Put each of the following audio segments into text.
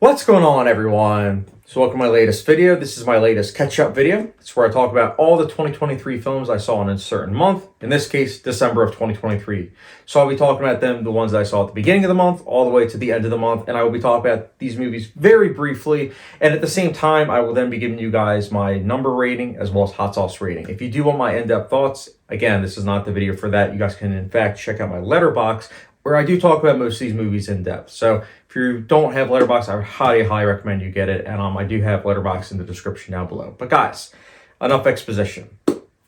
What's going on, everyone? So welcome to my latest video. This is my latest catch-up video. It's where I talk about all the 2023 films I saw in a certain month. In this case, December of 2023. So I'll be talking about them, the ones that I saw at the beginning of the month, all the way to the end of the month. And I will be talking about these movies very briefly. And at the same time, I will then be giving you guys my number rating as well as hot sauce rating. If you do want my in-depth thoughts, again, this is not the video for that. You guys can, in fact, check out my Letterboxd, where I do talk about most of these movies in depth. So if you don't have Letterboxd, I would highly recommend you get it. And I do have Letterboxd in the description down below. But guys, enough exposition.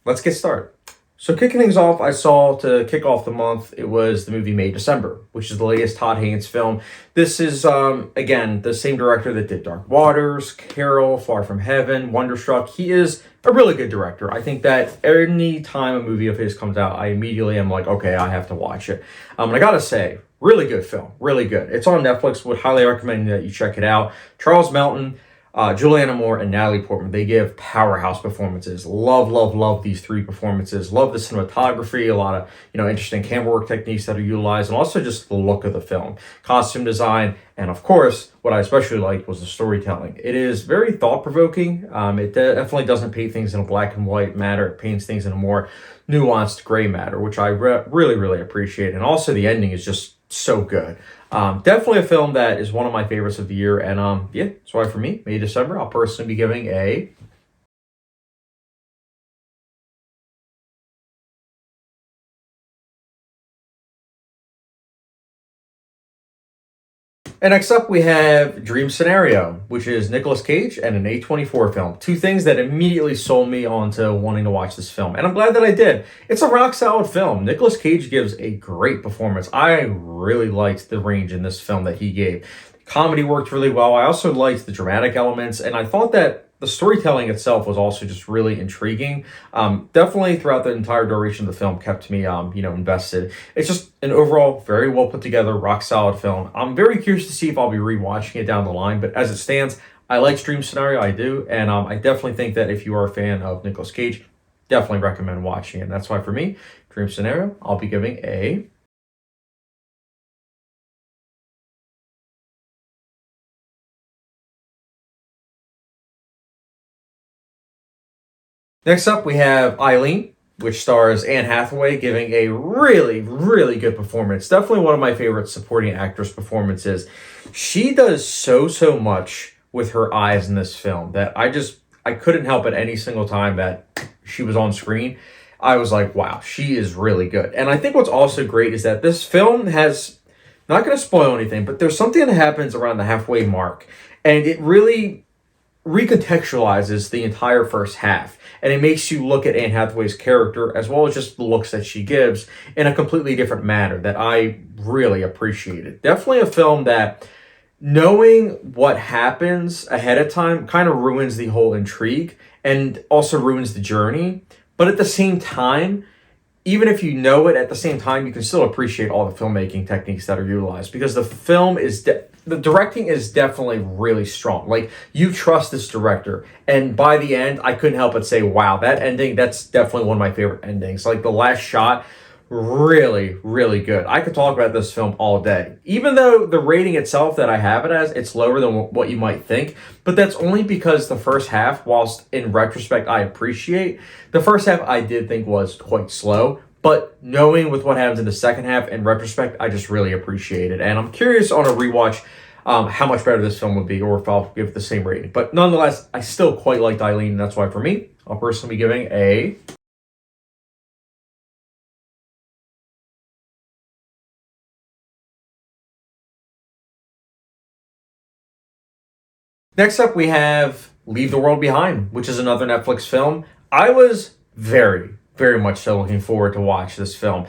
Let's get started. So kicking things off, I saw to kick off the month, it was the movie May December, which is the latest Todd Haynes film. This is, again, the same director that did Dark Waters, Carol, Far From Heaven, Wonderstruck. He is a really good director. I think that any time a movie of his comes out, I immediately am like, okay, I have to watch it. And I gotta say, really good film, really good. It's on Netflix. Would highly recommend that you check it out. Charles Melton, Julianne Moore, and Natalie Portman, they give powerhouse performances. Love these three performances. Love the cinematography, a lot of interesting camera work techniques that are utilized, and also just the look of the film, costume design, and of course, what I especially liked was the storytelling. It is very thought-provoking. It definitely doesn't paint things in a black and white manner. It paints things in a more nuanced gray matter, which I really appreciate. And also the ending is just so good. Definitely a film that is one of my favorites of the year. And yeah, that's why for me, May December, I'll personally be giving a... And next up, we have Dream Scenario, which is Nicolas Cage and an A24 film. Two things that immediately sold me onto wanting to watch this film. And I'm glad that I did. It's a rock solid film. Nicolas Cage gives a great performance. I really liked the range in this film that he gave. The comedy worked really well. I also liked the dramatic elements. And I thought that the storytelling itself was also just really intriguing. Definitely throughout the entire duration of the film kept me, invested. It's just an overall very well put together, rock solid film. I'm very curious to see if I'll be rewatching it down the line, but as it stands, I like Dream Scenario, I do, and I definitely think that if you are a fan of Nicolas Cage, definitely recommend watching it. And that's why for me, Dream Scenario, I'll be giving a... Next up, we have Eileen, which stars Anne Hathaway, giving a really good performance. Definitely one of my favorite supporting actress performances. She does so much with her eyes in this film that I couldn't help at any single time that she was on screen. I was like, wow, she is really good. And I think what's also great is that this film has, not going to spoil anything, but there's something that happens around the halfway mark, and it really recontextualizes the entire first half. And it makes you look at Anne Hathaway's character as well as just the looks that she gives in a completely different manner that I really appreciated. Definitely a film that, knowing what happens ahead of time, kind of ruins the whole intrigue and also ruins the journey. But at the same time, even if you know it, at the same time, you can still appreciate all the filmmaking techniques that are utilized, because the film is... the directing is definitely really strong. Like, you trust this director. And by the end, I couldn't help but say, wow, that ending, that's definitely one of my favorite endings. Like, the last shot, really good. I could talk about this film all day. Even though the rating itself that I have it as, it's lower than what you might think. But that's only because the first half, whilst in retrospect I appreciate, the first half I did think was quite slow. But knowing with what happens in the second half, in retrospect, I just really appreciate it. And I'm curious on a rewatch how much better this film would be, or if I'll give it the same rating. But nonetheless, I still quite liked Eileen, and that's why for me, I'll personally be giving a... Next up, we have Leave the World Behind, which is another Netflix film. I was very much so looking forward to watch this film.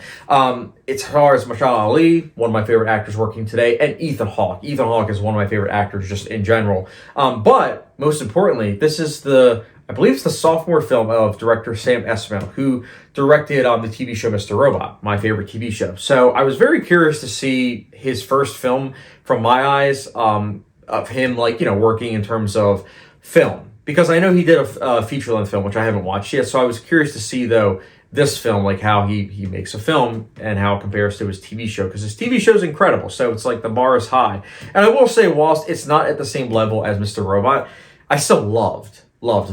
It stars Mahershala Ali, one of my favorite actors working today, and Ethan Hawke. Ethan Hawke is one of my favorite actors just in general. But most importantly, this is I believe it's the sophomore film of director Sam Esmail, who directed the TV show Mr. Robot, my favorite TV show. So I was very curious to see his first film from my eyes, of him, working in terms of film. Because I know he did a feature-length film, which I haven't watched yet, so I was curious to see, though, this film, like how he makes a film and how it compares to his TV show, because his TV show is incredible. So it's like the bar is high. And I will say, whilst it's not at the same level as Mr. Robot, I still loved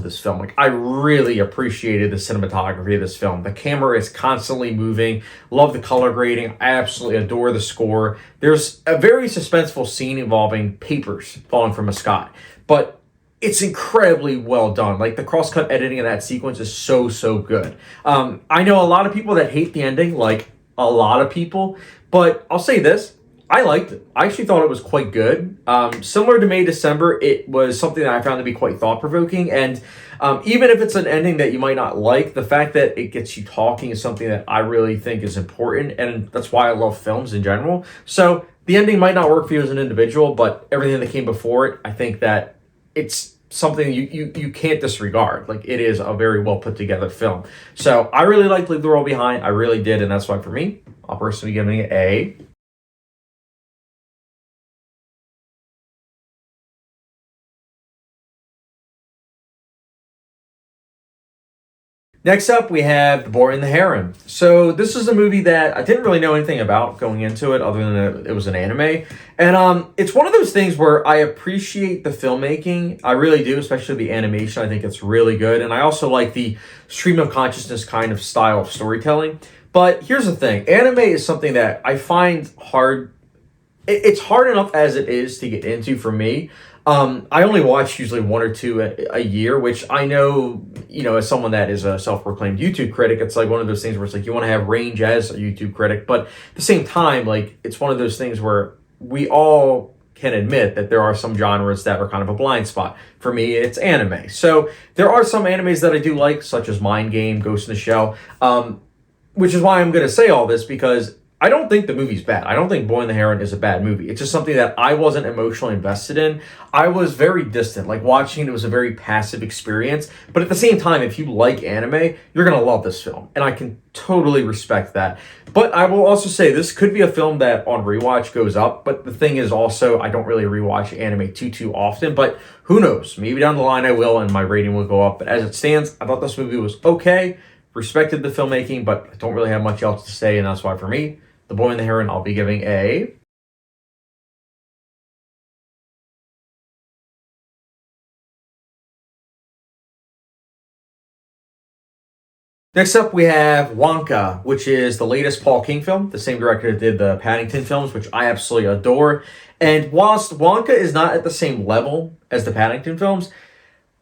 this film. Like, I really appreciated the cinematography of this film. The camera is constantly moving. Love the color grading. I absolutely adore the score. There's a very suspenseful scene involving papers falling from a sky, but it's incredibly well done. Like, the cross-cut editing of that sequence is so good. I know a lot of people that hate the ending, like a lot of people, but I'll say this. I liked it. I actually thought it was quite good. Similar to May December, it was something that I found to be quite thought-provoking. And even if it's an ending that you might not like, the fact that it gets you talking is something that I really think is important. And that's why I love films in general. So the ending might not work for you as an individual, but everything that came before it, I think that it's something you can't disregard. Like, it is a very well put together film. So I really liked Leave the World Behind. I really did. And that's why for me, I'll personally be giving it a... Next up, we have The Boy and the Heron. So this is a movie that I didn't really know anything about going into it, other than it was an anime. And it's one of those things where I appreciate the filmmaking. I really do, especially the animation. I think it's really good. And I also like the stream of consciousness kind of style of storytelling. But here's the thing. Anime is something that I find hard. It's hard enough as it is to get into for me. I only watch usually one or two a year, which I know, as someone that is a self-proclaimed YouTube critic, it's like one of those things where it's like you want to have range as a YouTube critic, but at the same time, like, it's one of those things where we all can admit that there are some genres that are kind of a blind spot. For me, it's anime. So there are some animes that I do like, such as Mind Game, Ghost in the Shell, which is why I'm going to say all this, because I don't think the movie's bad. I don't think Boy and the Heron is a bad movie. It's just something that I wasn't emotionally invested in. I was very distant. Like, watching it was a very passive experience. But at the same time, if you like anime, you're going to love this film. And I can totally respect that. But I will also say this could be a film that on rewatch goes up. But the thing is also, I don't really rewatch anime too often. But who knows? Maybe down the line I will and my rating will go up. But as it stands, I thought this movie was okay. Respected the filmmaking, but I don't really have much else to say. And that's why for me, The Boy and the Heron, I'll be giving a... Next up, we have Wonka, which is the latest Paul King film. The same director that did the Paddington films, which I absolutely adore. And whilst Wonka is not at the same level as the Paddington films,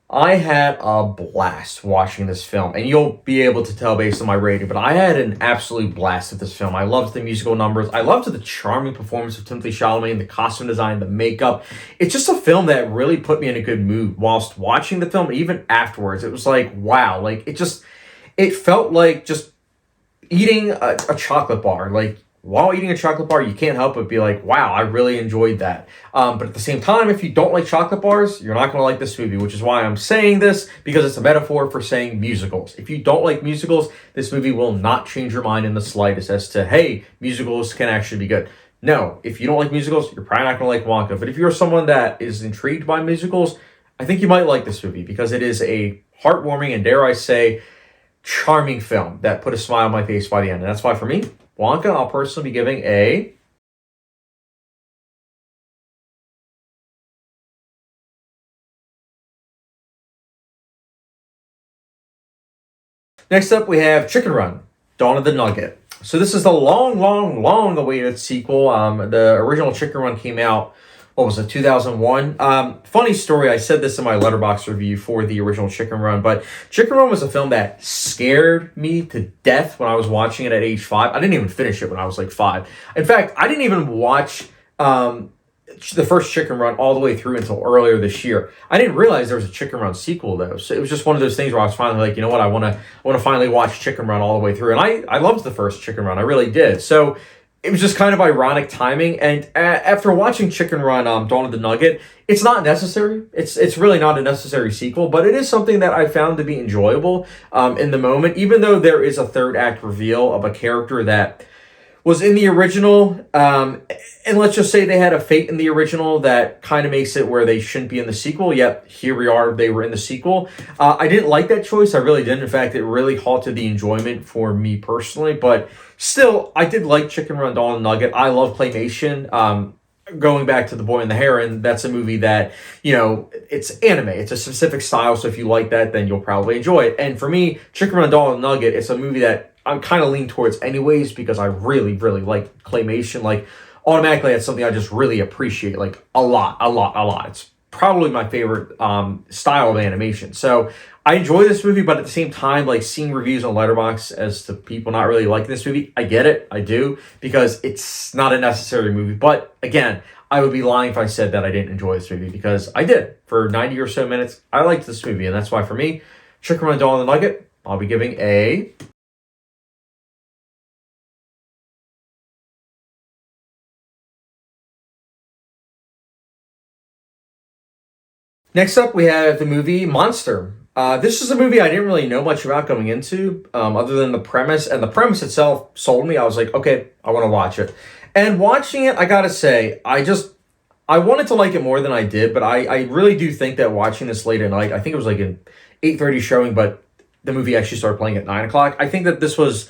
I had a blast watching this film, and you'll be able to tell based on my rating, but I had an absolute blast with this film. I loved the musical numbers. I loved the charming performance of Timothée Chalamet, the costume design, the makeup. It's just a film that really put me in a good mood whilst watching the film. Even afterwards, it was like, wow, like, it felt like just eating a chocolate bar. Like, while eating a chocolate bar, you can't help but be like, wow, I really enjoyed that. But at the same time, if you don't like chocolate bars, you're not going to like this movie, which is why I'm saying this, because it's a metaphor for saying musicals. If you don't like musicals, this movie will not change your mind in the slightest as to, hey, musicals can actually be good. No, if you don't like musicals, you're probably not going to like Wonka. But if you're someone that is intrigued by musicals, I think you might like this movie, because it is a heartwarming and, dare I say, charming film that put a smile on my face by the end. And that's why for me, Wonka, I'll personally be giving a... Next up, we have Chicken Run, Dawn of the Nugget. So this is the long awaited sequel. The original Chicken Run came out, what was it, 2001? Funny story, I said this in my Letterboxd review for the original Chicken Run, but Chicken Run was a film that scared me to death when I was watching it at age 5. I didn't even finish it when I was like 5. In fact, I didn't even watch the first Chicken Run all the way through until earlier this year. I didn't realize there was a Chicken Run sequel though. So it was just one of those things where I was finally like, you know what, I want to finally watch Chicken Run all the way through. And I loved the first Chicken Run. I really did. So it was just kind of ironic timing. And after watching Chicken Run, Dawn of the Nugget, it's not necessary. It's really not a necessary sequel, but it is something that I found to be enjoyable in the moment, even though there is a third act reveal of a character that was in the original. And let's just say they had a fate in the original that kind of makes it where they shouldn't be in the sequel, yet here we are, they were in the sequel. I didn't like that choice, I really didn't. In fact, it really halted the enjoyment for me personally, but still, I did like Chicken Run Doll and Nugget. I love claymation. Going back to The Boy and the Heron, that's a movie that, it's anime. It's a specific style, so if you like that, then you'll probably enjoy it. And for me, Chicken Run Doll and Nugget, it's a movie that I'm kind of lean towards anyways because I really, really like claymation. Like, automatically, that's something I just really appreciate, like, a lot. It's probably my favorite style of animation. So I enjoy this movie, but at the same time, like, seeing reviews on Letterboxd as to people not really liking this movie, I get it, I do, because it's not a necessary movie. But again, I would be lying if I said that I didn't enjoy this movie, because I did. For 90 or so minutes, I liked this movie, and that's why for me, Chicken Run Doll and the Nugget, I'll be giving a... Next up, we have the movie Monster. This is a movie I didn't really know much about going into, other than the premise, and the premise itself sold me. I was like, okay, I want to watch it. And watching it, I gotta say, I wanted to like it more than I did, but I really do think that watching this late at night, I think it was like an 8:30 showing, but the movie actually started playing at 9 o'clock. I think that this was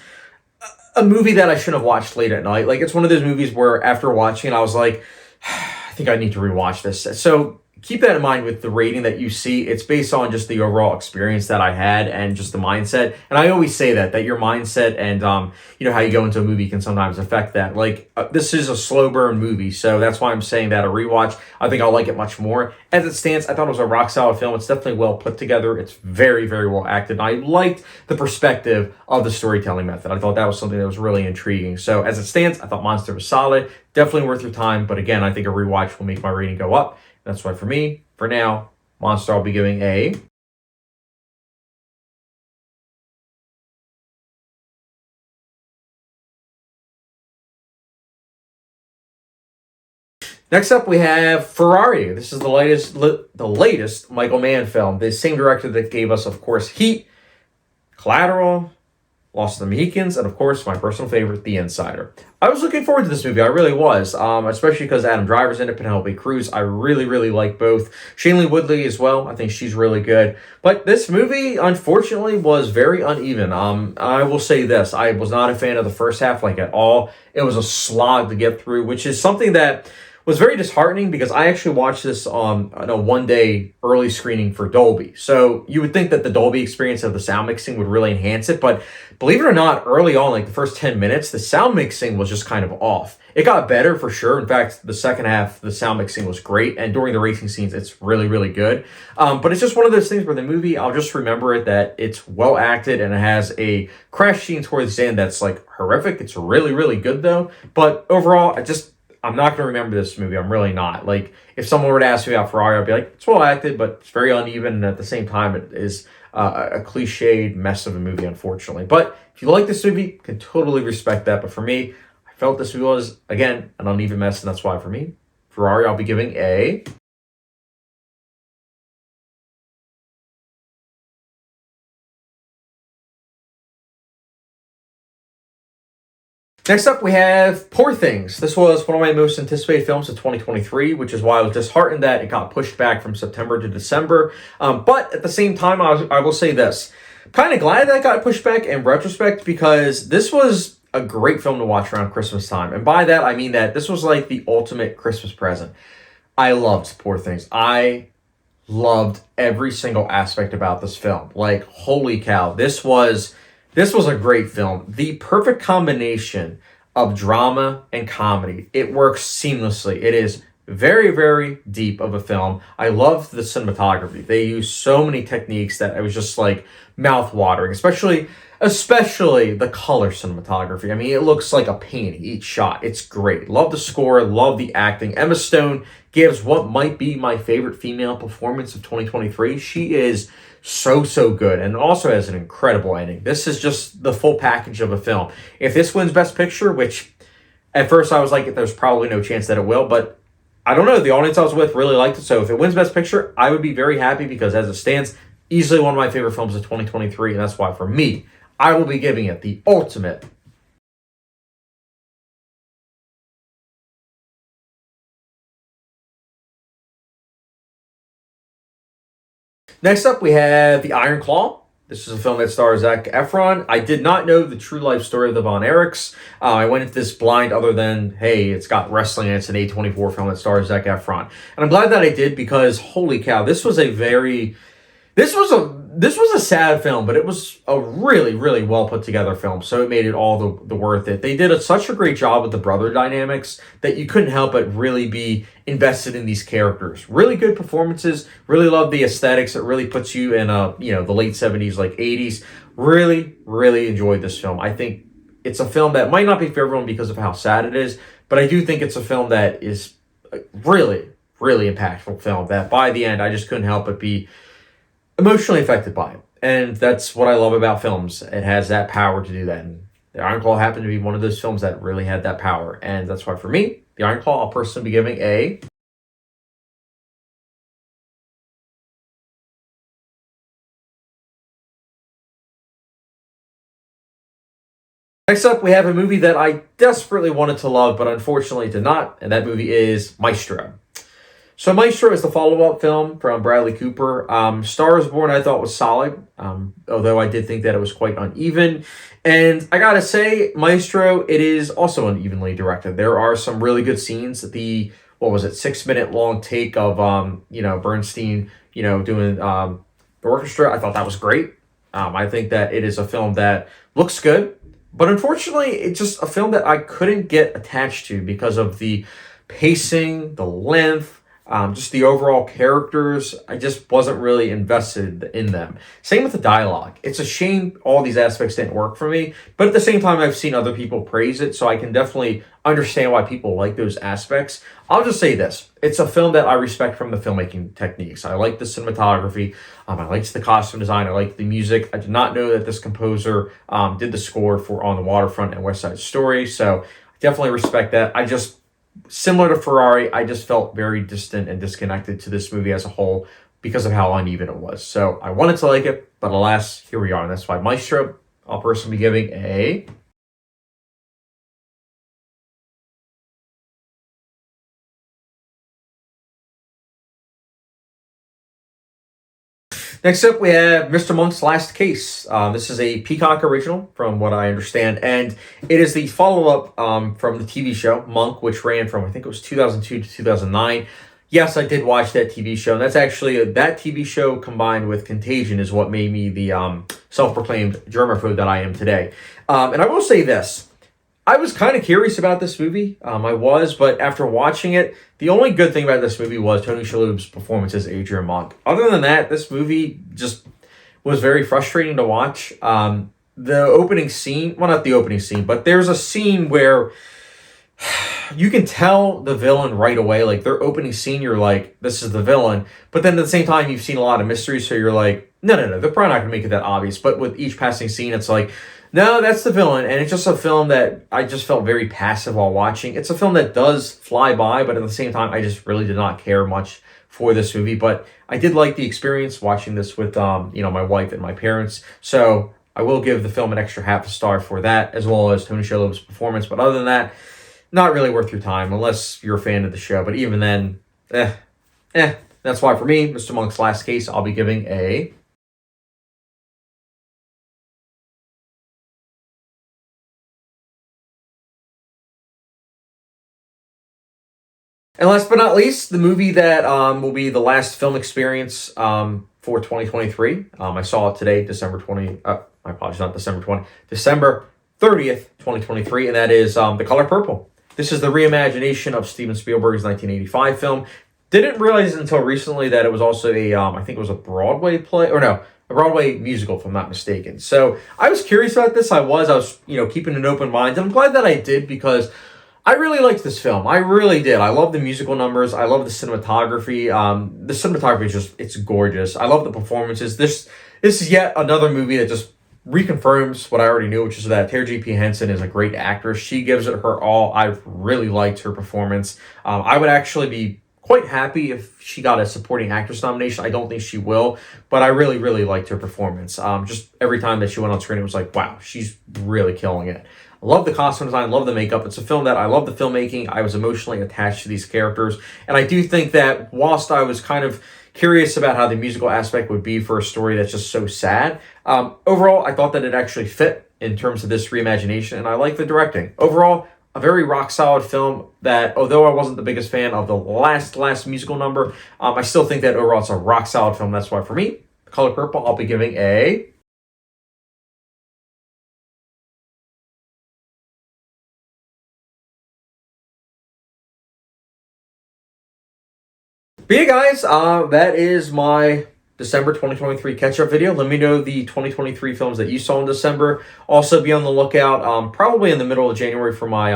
a movie that I shouldn't have watched late at night. Like, it's one of those movies where after watching it, I was like, I think I need to rewatch this. So keep that in mind with the rating that you see. It's based on just the overall experience that I had and just the mindset. And I always say that your mindset and, how you go into a movie can sometimes affect that. Like, this is a slow burn movie. So that's why I'm saying that a rewatch, I think I'll like it much more. As it stands, I thought it was a rock solid film. It's definitely well put together. It's very, very well acted. And I liked the perspective of the storytelling method. I thought that was something that was really intriguing. So as it stands, I thought Monster was solid. Definitely worth your time. But again, I think a rewatch will make my rating go up. That's why for me, for now, Monster I'll be giving a... Next up, we have Ferrari. This is the latest Michael Mann film. The same director that gave us, of course, Heat, Collateral, Lost in the Mohicans, and of course, my personal favorite, The Insider. I was looking forward to this movie. I really was, especially because Adam Driver's in it, Penelope Cruz. I really, really like both. Shailene Woodley as well. I think she's really good. But this movie, unfortunately, was very uneven. I will say this. I was not a fan of the first half, like, at all. It was a slog to get through, which is something that was very disheartening because I actually watched this on a one-day early screening for Dolby. So you would think that the Dolby experience of the sound mixing would really enhance it, but believe it or not, early on, like the first 10 minutes, the sound mixing was just kind of off. It got better for sure. In fact, the second half, the sound mixing was great, and during the racing scenes, it's really, really good. But it's just one of those things where the movie, I'll just remember it that it's well acted and it has a crash scene towards the end that's like horrific. It's really, really good though. But overall, I'm not going to remember this movie. I'm really not. Like, if someone were to ask me about Ferrari, I'd be like, it's well acted, but it's very uneven. And at the same time, it is a cliched mess of a movie, unfortunately. But if you like this movie, can totally respect that. But for me, I felt this movie was, again, an uneven mess. And that's why for me, Ferrari, I'll be giving a... Next up, we have Poor Things. This was one of my most anticipated films of 2023, which is why I was disheartened that it got pushed back from September to December. But at the same time, I will say this. I'm kind of glad that it got pushed back in retrospect because this was a great film to watch around Christmas time. And by that, I mean that this was like the ultimate Christmas present. I loved Poor Things. I loved every single aspect about this film. Like, holy cow, this was a great film. The perfect combination of drama and comedy. It works seamlessly. It is very, very deep of a film. I love the cinematography. They use so many techniques that it was just like mouth-watering, especially the color cinematography. I mean, it looks like a painting, each shot. It's great. Love the score, love the acting. Emma Stone gives what might be my favorite female performance of 2023. She is so good, and also has an incredible ending. This is just the full package of a film. If this wins Best Picture, which at first I was like, there's probably no chance that it will, but I don't know. The audience I was with really liked it, so if it wins Best Picture, I would be very happy because as it stands, easily one of my favorite films of 2023, and that's why for me, I will be giving it the ultimate Next up, we have The Ironclaw. This is a film that stars Zac Efron. I did not know the true life story of the Von Erichs. I went into this blind other than, hey, it's got wrestling and it's an A24 film that stars Zac Efron. And I'm glad that I did because, holy cow, this was a sad film, but it was a really, really well put together film. So it made it all the worth it. They did such a great job with the brother dynamics that you couldn't help but really be invested in these characters. Really good performances. Really love the aesthetics. It really puts you in the late 70s, like 80s. Really, really enjoyed this film. I think it's a film that might not be for everyone because of how sad it is, but I do think it's a film that is a really, really impactful film that by the end I just couldn't help but be emotionally affected by it. And that's what I love about films. It has that power to do that. And The Ironclaw happened to be one of those films that really had that power. And that's why for me, The Ironclaw, I'll personally be giving a... Next up, we have a movie that I desperately wanted to love, but unfortunately did not. And that movie is Maestro. So Maestro is the follow-up film from Bradley Cooper. Star is Born I thought was solid, although I did think that it was quite uneven. And I gotta say, Maestro, it is also unevenly directed. There are some really good scenes. The 6-minute long take of Bernstein, doing the orchestra. I thought that was great. I think that it is a film that looks good, but unfortunately, it's just a film that I couldn't get attached to because of the pacing, the length. Just the overall characters, I just wasn't really invested in them. Same with the dialogue. It's a shame all these aspects didn't work for me, but at the same time, I've seen other people praise it, so I can definitely understand why people like those aspects. I'll just say this. It's a film that I respect from the filmmaking techniques. I like the cinematography. I liked the costume design. I liked the music. I did not know that this composer did the score for On the Waterfront and West Side Story, so I definitely respect that. Similar to Ferrari, I just felt very distant and disconnected to this movie as a whole because of how uneven it was. So I wanted to like it, but alas, here we are. And that's why Maestro, I'll personally be giving a... Next up, we have Mr. Monk's Last Case. This is a Peacock original, from what I understand, and it is the follow-up from the TV show Monk, which ran from, I think it was 2002 to 2009. Yes, I did watch that TV show, and that's actually, that TV show combined with Contagion is what made me the self-proclaimed germaphobe that I am today. And I will say this. I was kind of curious about this movie. But after watching it, the only good thing about this movie was Tony Shalhoub's performance as Adrian Monk. Other than that, this movie just was very frustrating to watch. The opening scene, well, not the opening scene, but there's a scene where you can tell the villain right away. Like, their opening scene, you're like, this is the villain. But then at the same time, you've seen a lot of mysteries, so you're like, no, they're probably not going to make it that obvious. But with each passing scene, it's like, no, that's the villain. And it's just a film that I just felt very passive while watching. It's a film that does fly by, but at the same time, I just really did not care much for this movie. But I did like the experience watching this with, my wife and my parents. So I will give the film an extra half a star for that, as well as Tony Shalhoub's performance. But other than that, not really worth your time, unless you're a fan of the show. But even then, That's why for me, Mr. Monk's Last Case, I'll be giving a... And last but not least, the movie that will be the last film experience for 2023. I saw it today, December 30th, 2023, and that is The Color Purple. This is the reimagination of Steven Spielberg's 1985 film. Didn't realize until recently that it was also I think it was a Broadway play, a Broadway musical, if I'm not mistaken. So I was curious about this. I was keeping an open mind, and I'm glad that I did because I really liked this film. I really did. I love the musical numbers. I love the cinematography. The cinematography is it's gorgeous. I love the performances. This is yet another movie that just reconfirms what I already knew, which is that Tara J.P. Henson is a great actress. She gives it her all. I really liked her performance. I would actually be quite happy if she got a supporting actress nomination. I don't think she will, but I really, really liked her performance. Just every time that she went on screen, it was like, wow, she's really killing it. I love the costume design, love the makeup. It's a film that I love the filmmaking. I was emotionally attached to these characters. And I do think that whilst I was kind of, curious about how the musical aspect would be for a story that's just so sad. Overall, I thought that it actually fit in terms of this reimagination, and I like the directing. Overall, a very rock solid film that, although I wasn't the biggest fan of the last musical number, I still think that overall it's a rock solid film. That's why for me, The Color Purple, I'll be giving a... But yeah, guys, that is my December 2023 catch-up video. Let me know the 2023 films that you saw in December. Also, be on the lookout probably in the middle of January for my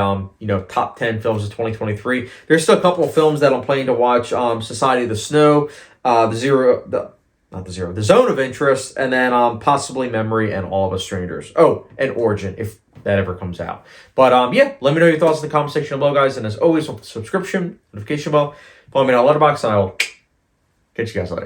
top 10 films of 2023. There's still a couple of films that I'm planning to watch. Society of the Snow, The Zone of Interest, and then possibly Memory and All of Us Strangers. Oh, and Origin, if that ever comes out. But yeah, let me know your thoughts in the comment section below, guys. And as always, with the subscription, notification bell, follow me on Letterboxd, and I will catch you guys later.